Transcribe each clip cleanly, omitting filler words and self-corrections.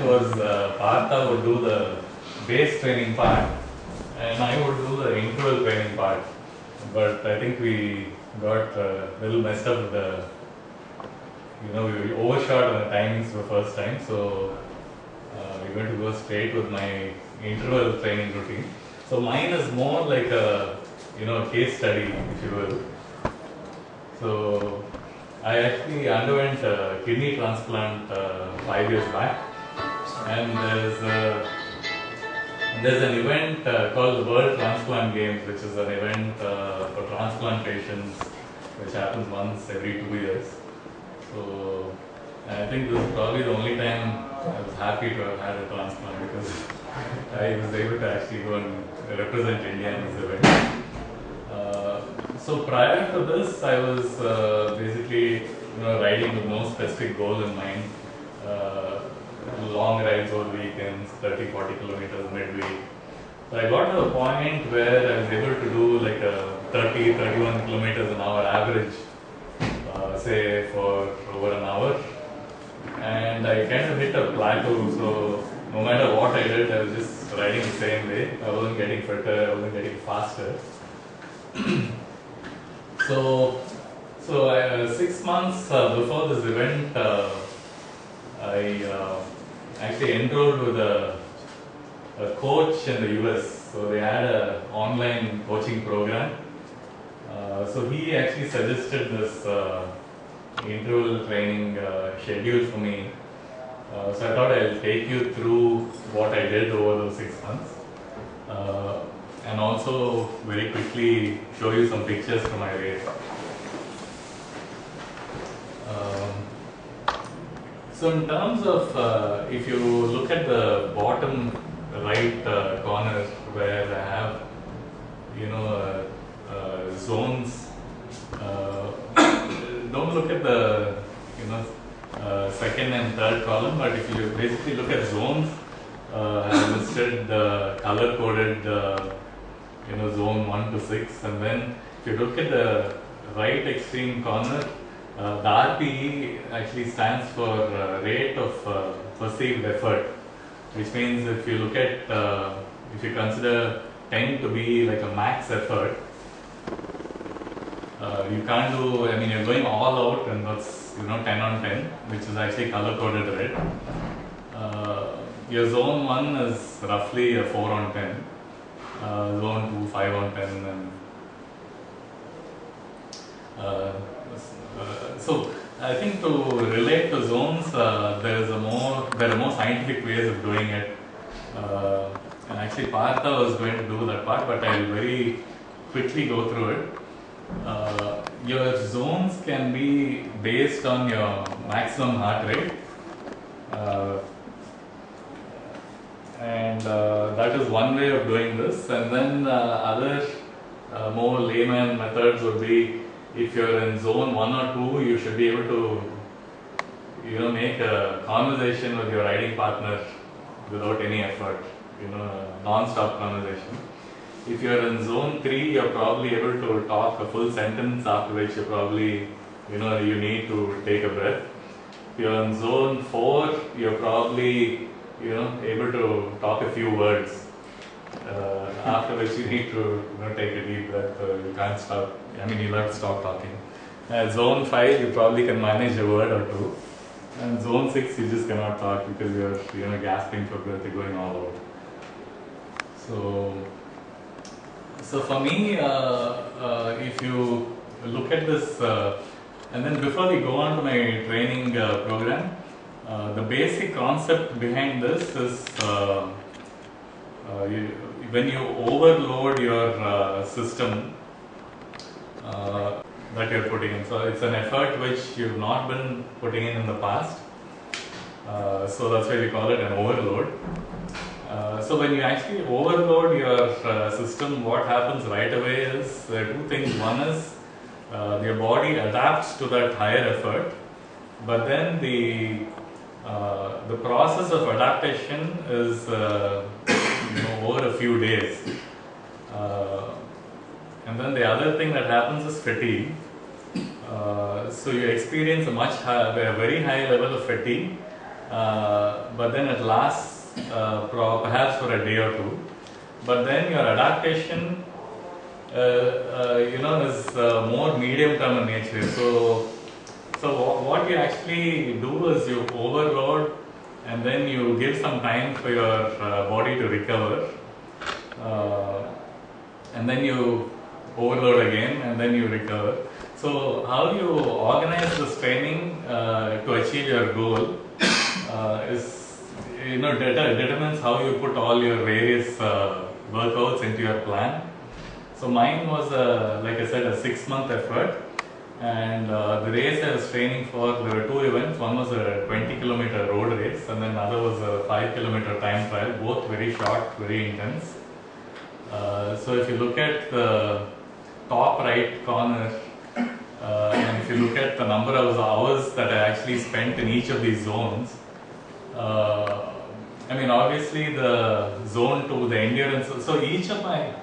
was Partha would do the base training part and I would do the interval training part. But I think we got a little messed up with the, we overshot on the timings for the first time. So we're going to go straight with my interval training routine. So mine is more like a, case study, if you will. So I actually underwent a kidney transplant 5 years back, and there's an event called the World Transplant Games, which is an event for transplant patients, which happens once every 2 years. So I think this is probably the only time I was happy to have had a transplant, because I was able to actually go and represent India in this event. So prior to this, I was basically riding with no specific goal in mind. Long rides over weekends, 30-40 kilometers midweek. So I got to a point where I was able to do like a 30-31 kilometers an hour average, say for over an hour. And I kind of hit a plateau, so no matter what I did, I was just riding the same way. I wasn't getting fitter, I wasn't getting faster. So 6 months before this event, I actually enrolled with a coach in the US. So they had an online coaching program. So he actually suggested this interval training schedule for me. So I thought I'll take you through what I did over those 6 months. And also very quickly show you some pictures from my race. So in terms of, if you look at the bottom right corner where I have, zones, don't look at the, second and third column, but if you basically look at zones, I have listed the color-coded, zone 1 to 6, and then if you look at the right extreme corner, the RPE actually stands for rate of perceived effort, which means if you look at, if you consider 10 to be like a max effort, you can't do, you're going all out, and that's 10 on 10, which is actually color coded red. Your zone 1 is roughly a 4 on 10, zone 2 5 on 10, and so I think to relate to zones, there are more scientific ways of doing it, and actually Partha was going to do that part, but I'll very quickly go through it. Your zones can be based on your maximum heart rate, and that is one way of doing this. And then other more layman methods would be, if you're in zone 1 or 2, you should be able to make a conversation with your riding partner without any effort, non-stop conversation. If you're in zone 3, you're probably able to talk a full sentence, after which you probably, you need to take a breath. If you're in zone 4, you're probably, able to talk a few words, after which you need to, take a deep breath. You can't stop. You'll have to stop talking. Zone 5, you probably can manage a word or two. And zone 6, you just cannot talk because you're, gasping for breath, you're going all out. So for me, if you look at this, and then before we go on to my training program, the basic concept behind this is when you overload your system that you're putting in. So it's an effort which you've not been putting in the past. So that's why we call it an overload. So when you actually overload your system, what happens right away is there are two things. One is your body adapts to that higher effort, but then the process of adaptation is over a few days. And then the other thing that happens is fatigue. So you experience a very high level of fatigue, but then it lasts perhaps for a day or two. But then your adaptation, is more medium term in nature. So what you actually do is you overload, and then you give some time for your body to recover, and then you overload again, and then you recover. So how you organize this training to achieve your goal is, determines how you put all your various workouts into your plan. So mine was, like I said, a 6-month effort, and the race I was training for, there were 2 events. One was a 20-kilometer road race, and then another was a 5-kilometer time trial, both very short, very intense. So if you look at the top right corner, and if you look at the number of hours that I actually spent in each of these zones, obviously the zone 2, the endurance, so each of my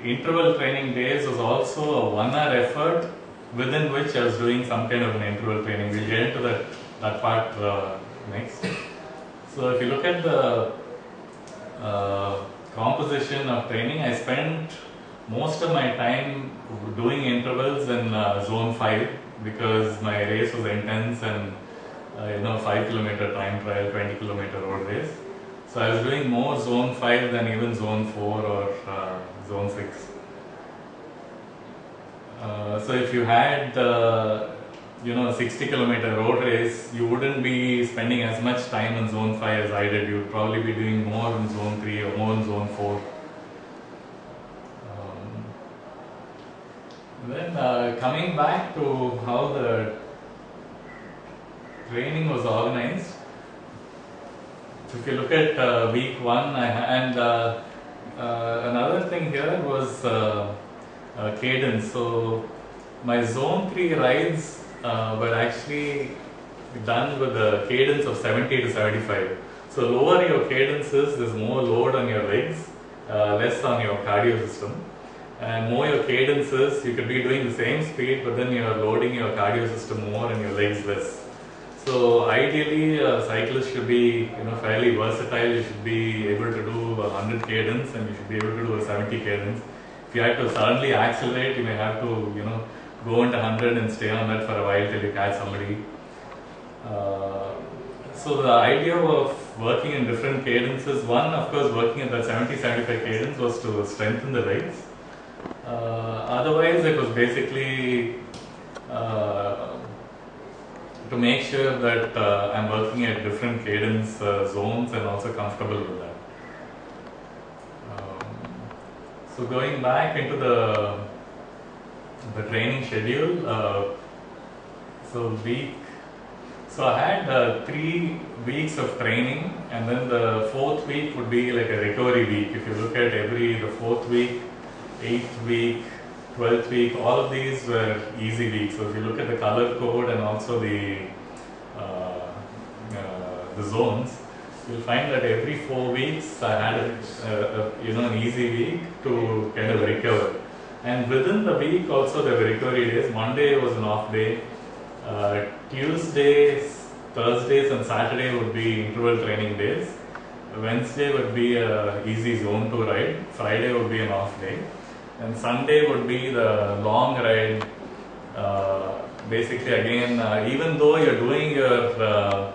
interval training days was also a 1-hour effort within which I was doing some kind of an interval training. We'll get into that part next. So if you look at the composition of training, I spent most of my time doing intervals in zone 5 because my race was intense, and 5-kilometer time trial, 20-kilometer road race. So I was doing more zone 5 than even zone 4 or zone 6. So if you had a 60-kilometer road race, you wouldn't be spending as much time in zone 5 as I did. You would probably be doing more in zone 3 or more in zone 4. Then coming back to how the training was organized. So if you look at week 1, another thing here was cadence. So my zone 3 rides were actually done with a cadence of 70 to 75. So lower your cadences, there's more load on your legs, less on your cardio system. And more your cadences, you could be doing the same speed, but then you're loading your cardio system more and your legs less. So ideally, a cyclist should be fairly versatile. You should be able to do a 100 cadence, and you should be able to do a 70 cadence. If you have to suddenly accelerate, you may have to go into 100 and stay on that for a while till you catch somebody. So the idea of working in different cadences, one, of course, working at that 70-75 cadence was to strengthen the legs. Otherwise, it was basically to make sure that I'm working at different cadence zones and also comfortable with that. So going back into the training schedule, so I had 3 weeks of training, and then the 4th week would be like a recovery week. If you look at the 4th week, 8th week, 12th week, all of these were easy weeks. So if you look at the color code and also the zones, you'll find that every 4 weeks I had an easy week to kind of recover. And within the week also there were recovery days. Monday was an off day. Tuesdays, Thursdays and Saturday would be interval training days. Wednesday would be a easy zone 2 ride. Friday would be an off day. And Sunday would be the long ride. Basically again, even though you're doing your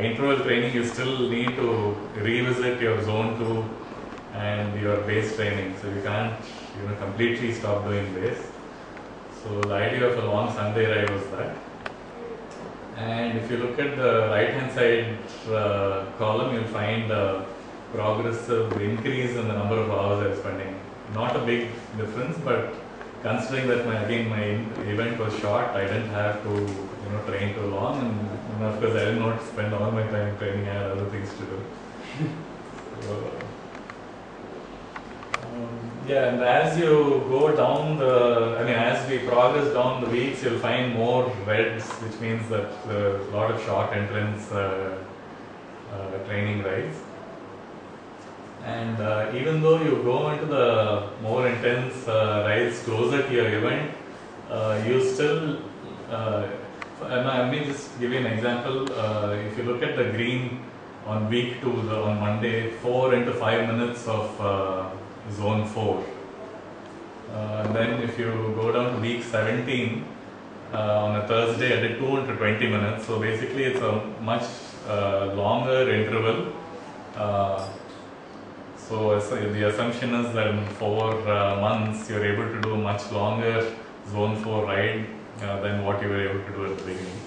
interval training, you still need to revisit your zone 2 and your base training. So you can't completely stop doing base. So the idea of a long Sunday ride was that. And if you look at the right hand side column, you'll find a progressive increase in the number of hours I'm spending. Not a big difference, but considering that my event was short, I didn't have to train too long, and of course I did not spend all my time training. I had other things to do. So, and as you go down as we progress down the weeks, you'll find more reds, which means that a lot of short entrance training rides. And even though you go into the more intense rides closer to your event, you still Let me just give you an example. If you look at the green on week 2, on Monday, 4 into 5 minutes of zone 4. And then if you go down to week 17, on a Thursday, I did 2 into 20 minutes. So basically, it's a much longer interval. So the assumption is that in 4 months, you're able to do a much longer zone 4 ride than what you were able to do at the beginning.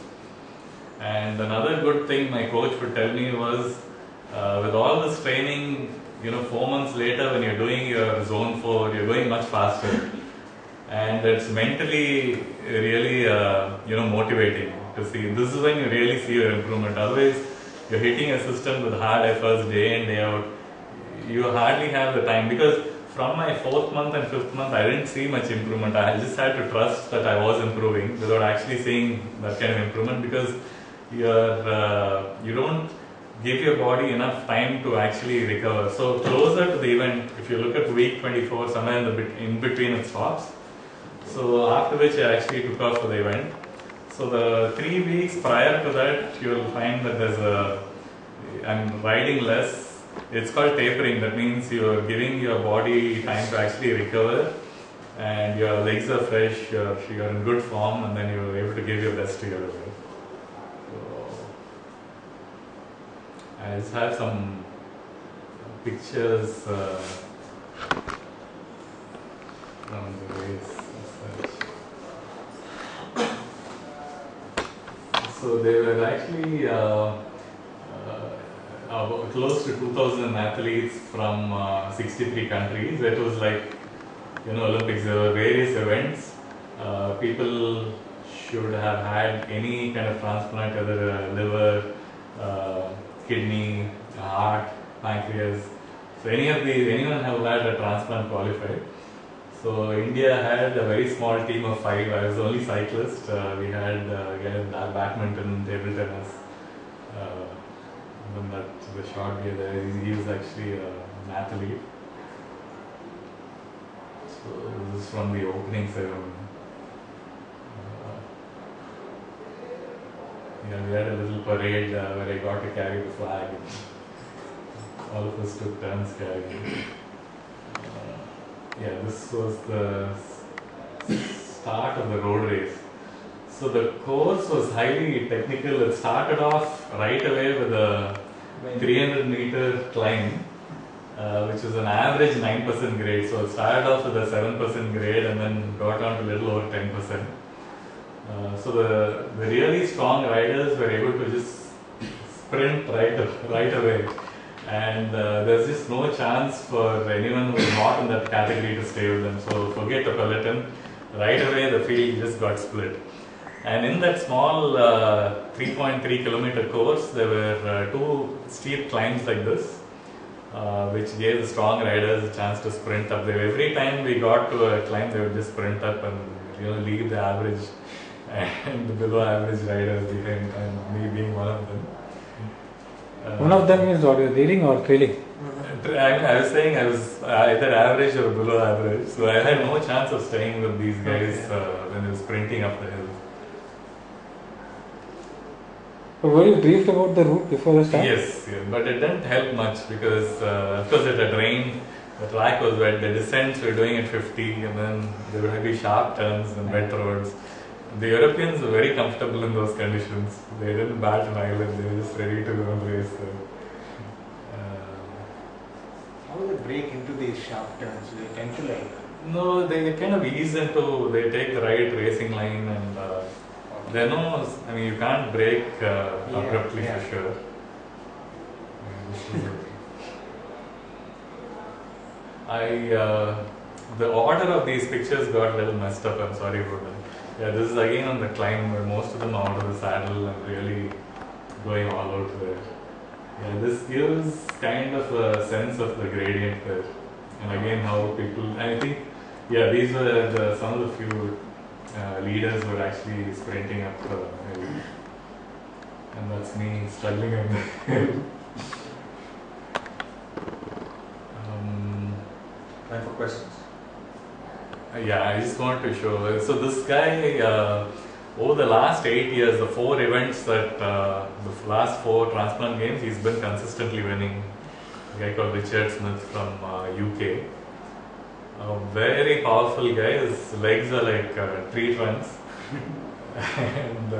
And another good thing my coach would tell me was, with all this training, 4 months later when you're doing your zone 4, you're going much faster. And it's mentally really, motivating to see. This is when you really see your improvement. Otherwise, you're hitting a system with hard efforts day in, day out. You hardly have the time, because from my 4th month and 5th month, I didn't see much improvement. I just had to trust that I was improving without actually seeing that kind of improvement, because you don't give your body enough time to actually recover. So closer to the event, if you look at week 24, somewhere in between it stops. So after which I actually took off for the event. So the 3 weeks prior to that, you will find that I'm riding less. It's called tapering. That means you're giving your body time to actually recover, and your legs are fresh, you're in good form, and then you're able to give your best to your event. So I just have some pictures from the race. So they were actually close to 2,000 athletes from 63 countries. It was like, Olympics. There were various events. People should have had any kind of transplant, whether a liver, kidney, heart, pancreas. So anyone who had a transplant qualified. So India had a very small team of 5. I was the only cyclist. We had badminton, table tennis. The short guy there, he was actually an athlete. So this is from the opening ceremony. We had a little parade where I got to carry the flag. All of us took turns carrying. This was the start of the road race. So the course was highly technical. It started off right away with a 300-meter climb, which was an average 9% grade. So it started off with a 7% grade and then got on to a little over 10%. So the really strong riders were able to just sprint right away. And there's just no chance for anyone who's not in that category to stay with them. So forget the peloton. Right away the field just got split. And in that small 3.3 kilometer course, there were 2 steep climbs like this, which gave the strong riders a chance to sprint up there. Every time we got to a climb, they would just sprint up and leave the average and the below average riders behind, and me being one of them. One of them is what, leading or trailing? I was saying I was either average or below average, so I had no chance of staying with these guys when they were sprinting up the hill. So were you briefed about the route before the start? Yes, but it didn't help much because of course it had rained, the track was wet, the descents were doing at 50, and then there would be sharp turns and wet roads. The Europeans were very comfortable in those conditions. They didn't bat an eyelid, they were just ready to go and race. How do they break into these sharp turns? Do they tend to No, they kind of ease into, they take the right racing line, and there are no, you can't break abruptly for sure. The order of these pictures got a little messed up, I'm sorry about that. This is again on the climb where most of them are out of the saddle and really going all out there. This gives kind of a sense of the gradient there. And again, how people, I think, these were some of the few leaders were actually sprinting up the hill. And that's me struggling up the hill. Time for questions. I just want to show. So this guy, over the last 8 years, the 4 events that the last 4 transplant games, he's been consistently winning. A guy called Richard Smith from UK. A very powerful guy. His legs are like tree trunks, and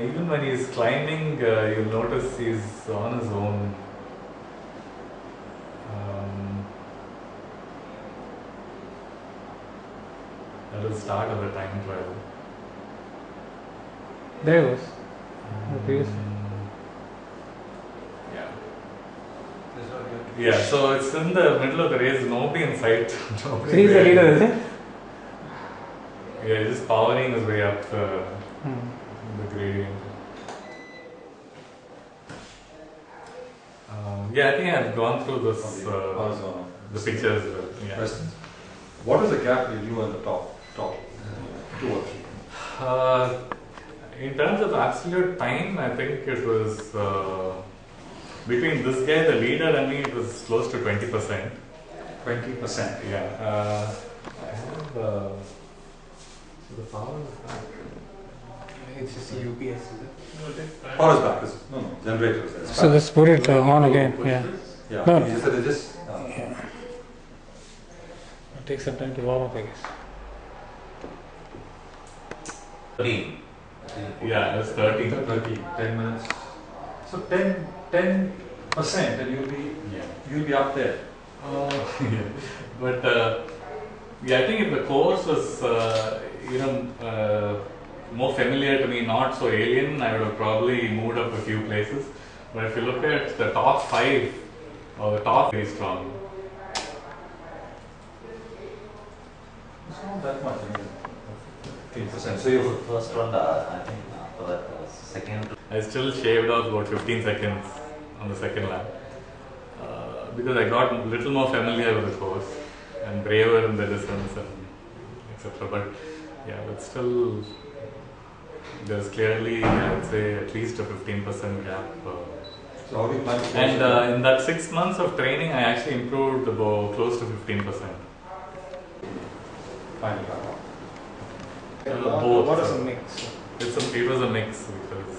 even when he's climbing, you'll notice he's on his own. That was the start of the time trial. There it was. Previous. Yeah. This one you have to Yeah, so it's in the middle of the race, nobody in sight. So he's the leader, is it? Yeah, he's just powering his way up the gradient. Yeah, I think I've gone through this, the pictures. Yeah. President, what is the gap with you and the top 2 or 3? In terms of absolute time, I think it was between this guy, the leader, and me, it was close to 20%. 20%. Yeah. I have so the power is back. It's just a UPS, is it? Power is back. No, generator is there. So let's put it on again. Yeah. Yeah. No. You said it just. Yeah. It'll take some time to warm up, I guess. 13. Yeah, it was 13. 10 minutes. So 10%, and you'll be up there. Yeah. But yeah, I think if the course was more familiar to me, not so alien, I would have probably moved up a few places. But if you look at the top 5 or the top, very strong. It's not that much. 15%. So you First round, I think after that, second. I still shaved off about 15 seconds on the second lap because I got a little more familiar with the course and braver in the distance and etc. But yeah, but still there's clearly, I would say, at least a 15% gap. So how do you plan to And in that 6 months of training, I actually improved about close to 15%. final lap? Both. What is a mix? It was a mix because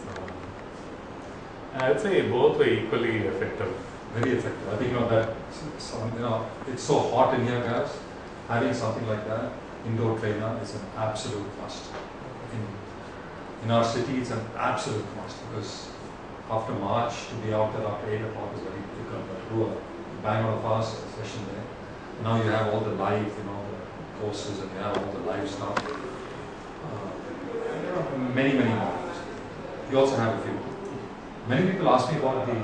I would say both were equally effective. Very effective. I think it's so hot in here, guys. Having something like that, indoor trainer, is an absolute must. In our city, it's an absolute must because after March to be out there after 8 o'clock is very difficult. But do a bang on a fast session there. Now you have all the live, the courses, and you have all the live stuff. Many models. You also have a few. Many people ask me about the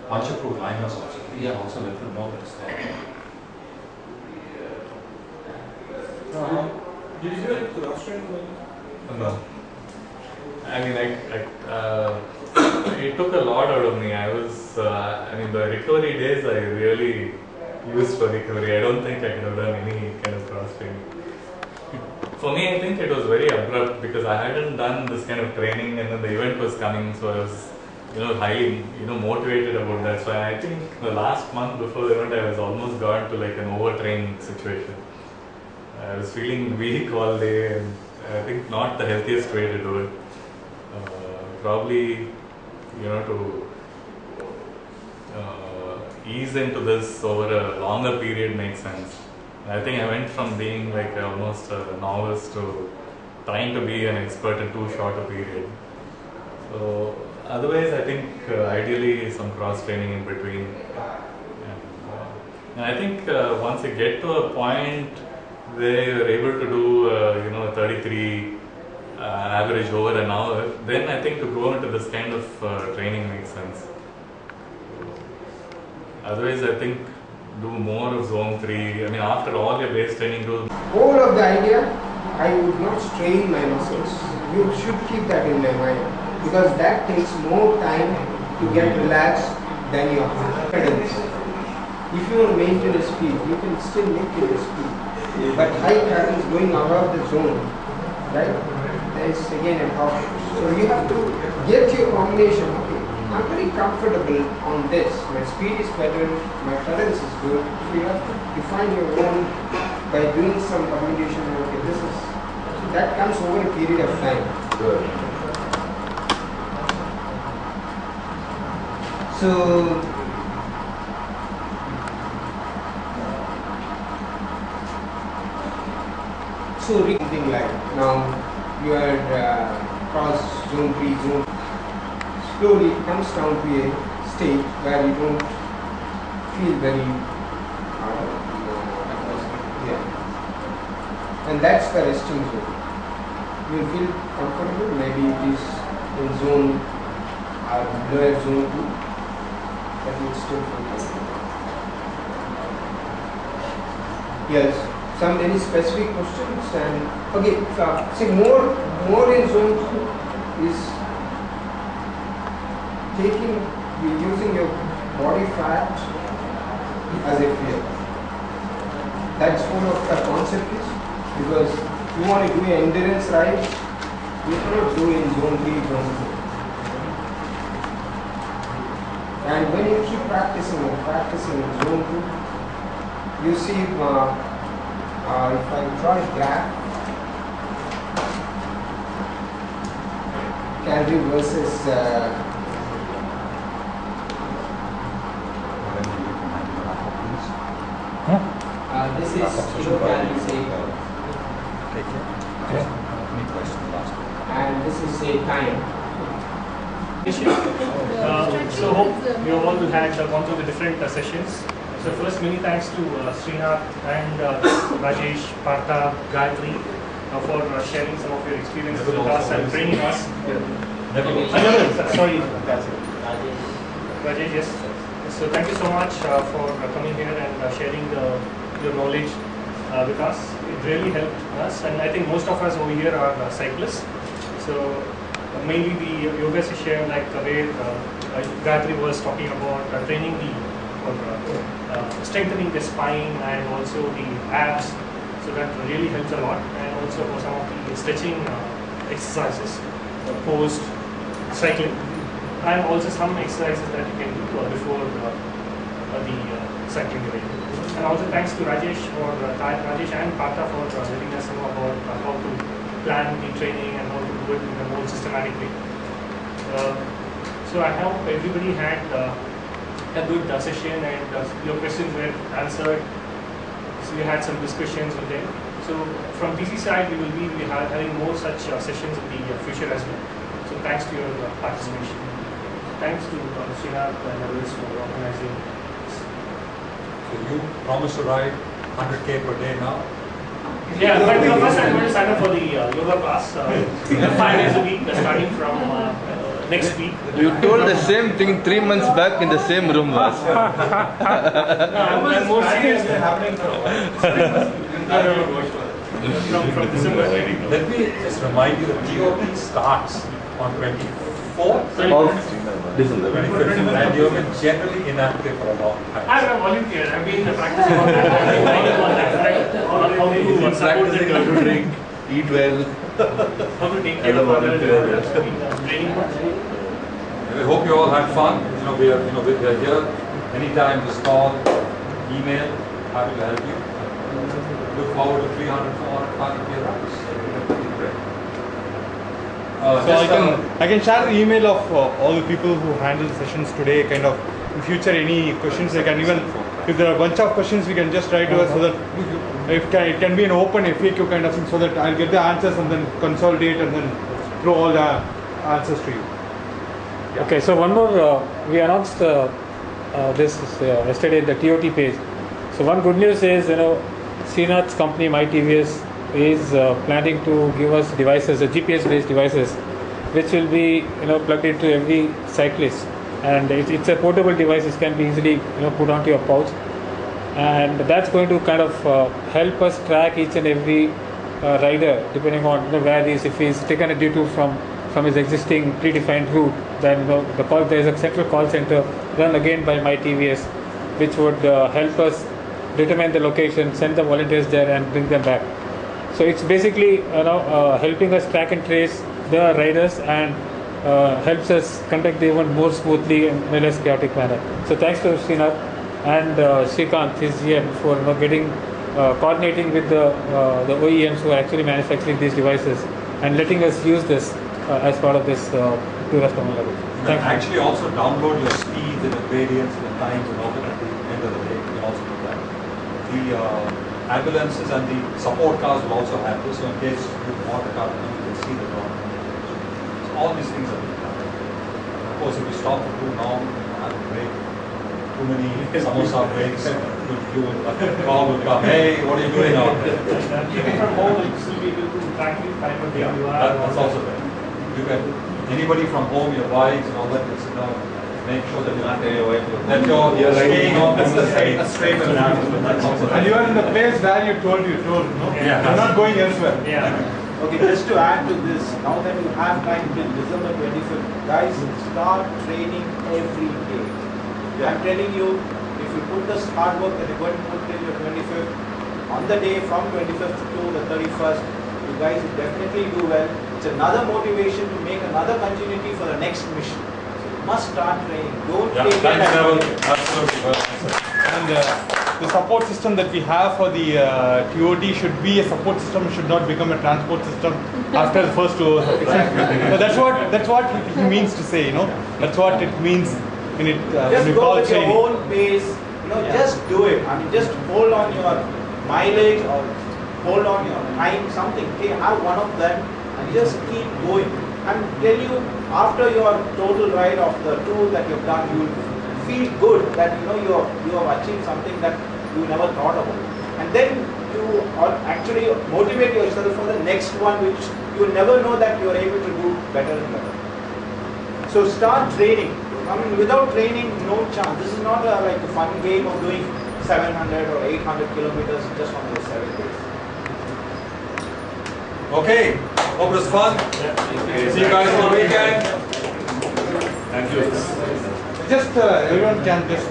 punch-approved liners also. Yeah, also let them know that it's there. Did you do it to Australia? No. I mean, it took a lot out of me. I was, the recovery days I really used for recovery. I don't think I could have done any kind of cross training. For me, I think it was very abrupt because I hadn't done this kind of training and then the event was coming, so I was, highly, motivated about that. So I think the last month before the event, I was almost got to like an overtraining situation. I was feeling weak all day, and I think not the healthiest way to do it. Probably, to ease into this over a longer period makes sense. I think I went from being like almost a novice to trying to be an expert in too short a period. So otherwise, I think ideally some cross training in between. And I think once you get to a point where you're able to do a 33 average over an hour, then I think to go into this kind of training makes sense. Otherwise, I think do more of zone 3. I mean, after all your base training, do Whole of the idea, I would not strain my muscles. You should keep that in my mind because that takes more time to get relaxed than your confidence. If you want to maintain a speed, you can still maintain a speed. But high patterns going above the zone, right? There is again a problem. So you have to get your combination. Okay, I'm very comfortable on this. My speed is better, my tolerance is good. So you have to define your own by doing some combination. Okay, this is that comes over a period of time. Good. So something like now you are cross zone 3, zone. Slowly it comes down to a state where you don't feel very and that's the resting zone. You feel comfortable, maybe it is in zone or lower zone 2, but you still feel comfortable. Yes, any specific questions? And okay, see more in zone 2 is using your body fat as a fear. That's one of the concept is, because you want to do an endurance ride, you cannot do in zone 3, zone 2. And when you keep practicing in zone 2, you see if I draw a graph, calorie versus this is kilocalorie saved. And this is say time. So hope you all had gone through the different sessions. So first, many thanks to Srinath and Rajesh, Partha, Gayatri for sharing some of your experiences with us and training us. Sorry, Rajesh, yes. So thank you so much for coming here and sharing your knowledge with us. It really helped us, and I think most of us over here are cyclists. So mainly the yoga session, like where Gayatri was talking about training strengthening the spine and also the abs, so that really helps a lot, and also for some of the stretching exercises post cycling, and also some exercises that you can do before the cycling event. And also thanks to Rajesh and Partha for letting us know about how to plan the training and how to do it in a more systematic way. So I hope everybody had a good session and your questions were answered. So we had some discussions with them. So from TCC side, we will be having more such sessions in the future as well. So thanks to your participation. Thanks to Srinath and others for organizing this. So you promise to ride 100k per day now? Yeah, but first I'm going to sign up for the yoga class 5 days a week, starting from next week. You told the same thing 3 months back in the same room last. I'm more serious than happening from December. Let me just remind you that TOT starts on 24th Of December. 25th, and you've been generally inactive for a long time. I'm a volunteer. I've been practicing on that. How to support the drink, eat well. how to take care of others. Training. We hope you all had fun. We are here anytime. Just call, email. Happy to help you. Look forward to 300, 400, 500 rides. So I can share the email of all the people who handle the sessions today. Kind of in future, any questions they can even, if there are a bunch of questions, we can just write to us so that it can be an open FAQ kind of thing, so that I'll get the answers and then consolidate and then throw all the answers to you. Yeah. Okay, so one more, we announced this yesterday in the TOT page. So one good news is, Srinath's company, MyTVS, is planning to give us devices, GPS-based devices, which will be plugged into every cyclist, and it's a portable device. It can be easily put onto your pouch, and that's going to kind of help us track each and every rider depending on where he is. If he's taken a detour from his existing predefined route, then there is a central call center run again by MyTVS, which would help us determine the location, send the volunteers there, and bring them back. So it's basically helping us track and trace the riders, and helps us conduct the event more smoothly and in a less chaotic manner. So thanks to Srinath and Srikanth, his GM, for getting coordinating with the OEMs who are actually manufacturing these devices and letting us use this as part of this to customer level. You can actually also download your speeds and the gradients and the times and all that at the end of the day. You can also do that. The ambulances and the support cars will also have this, so in case you want a car, you can see the drawing. So all these things are being done. Of course, if you stop for too long, you have to break. Too many samosa breaks, the call will come, hey, what are you doing out there? Even from home, you still be able to track the type of data you are. That's also there. You can, anybody from home, your wives and all that, can sit down, make sure that you're staying on the straight and narrow. That's also there. And you are in the place where you told, no? Yeah. You're not going elsewhere. Yeah. Okay, just to add to this, now that you have time till December 25th, guys, start training every day. I'm telling you, if you put this hard work that you're going to put till your 25th, on the day from 25th to the 31st, you guys will definitely do well. It's another motivation to make another continuity for the next mission. So you must start training. Don't take it Thanks, as Neville. Absolutely. Well answered. And the support system that we have for the TOT should be a support system, should not become a transport system after the first 2 hours of exam. So that's what he means to say, That's what it means when it just when we go call with training. your own pace, just do it. I mean, just hold on your mileage or hold on your time, something. Okay, have one of them and just keep going. And tell you, after your total ride of the tour that you've done, you will feel good that you have achieved something that you never thought about. And then you actually motivate yourself for the next one, which you will never know that you are able to do better and better. So start training. I mean, without training, no chance. This is not like a fun game of doing 700 or 800 kilometers just on those 7 days. Okay, hope it was fun. See you guys on the weekend. Thank you. Just everyone can just